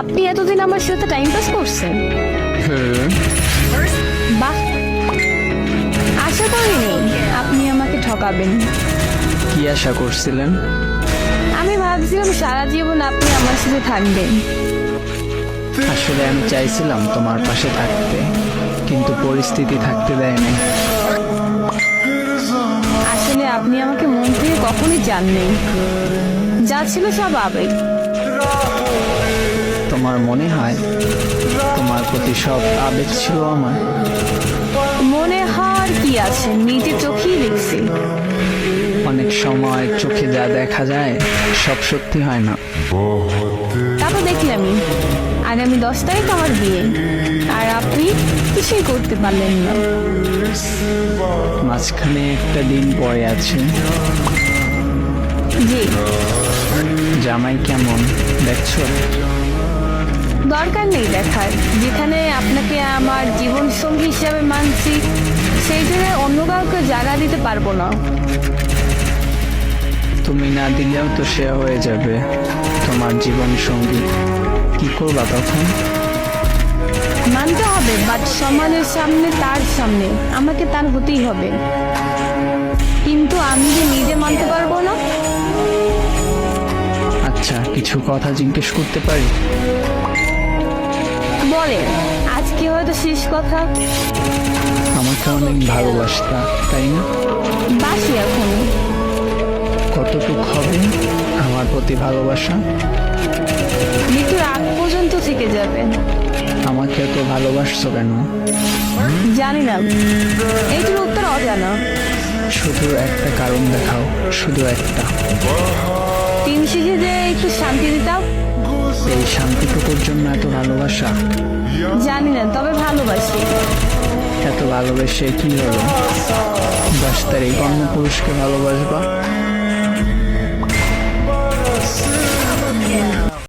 আপনি এতদিন আমার সাথে টাইম পাস করছেন? বাহ, আশা করিনি আপনি আমাকে ঠকাবেন। কি আশা করছিলেন? আমি ভাবছিলাম সারা জীবন আপনি আমার সাথে থাকবেন। আসলে আমি চাইছিলাম তোমার পাশে থাকতে, কিন্তু পরিস্থিতি থাকতে দেয়নি। আসলে আপনি আমাকে মন থেকে কখনোই চাননি, যা ছিল সব আবেগ। তোমার মনে হয় তোমার প্রতি সব আবেগ ছিল আমার? মনে হওয়ার কি আছে, নিজে চোখেই দেখছি। অনেক সময় চোখে যা দেখা যায় সব সত্যি হয় না। তা তো দেখলামই, আগামী 10 তারিখ আমার বিয়ে, আর আপনি কিছুই করতে পারলেন না। মাঝখানে একটা দিন পরে আছে। জি, জামাই কেমন দেখছো? দরকার নেই দেখার। যেখানে আপনাকে আমার জীবন সঙ্গী হিসাবে মানছি, সেই জায়গায় অন্য কাউকে জায়গা দিতে পারবো না। তুমি না দিলেও তো সে হয়ে যাবে তোমার জীবন সঙ্গী। কি করবা তখন? মানতে হবে, বাট সমাজের সামনে, তার সামনে আমাকে তার হতেই হবে। কিন্তু আমি যে নিজে মানতে পারবো না। আচ্ছা, কিছু কথা জিজ্ঞেস করতে পারি? বলে, আজকে হয়তো শেষ কথা। আমাকে অনেক ভালোবাসতা, তাই না? বাসি এখন। কতটুক হবে আমার প্রতি ভালোবাসা? মৃত্যুর আগ পর্যন্ত থেকে যাবে। আমাকে এত ভালোবাসছো কেন? জানি না, এইটির উত্তর অজানা। শুধু একটা কারণ দেখাও, শুধু একটা। দিন শেষে যে একটু শান্তি দিতাম। এই শান্তিটুকুর জন্য এত ভালোবাসা? জানি না, তবে ভালোবাসি। এত ভালোবেসে কি হলো? 10 তারিখ অন্য পুরুষকে ভালোবাসবা?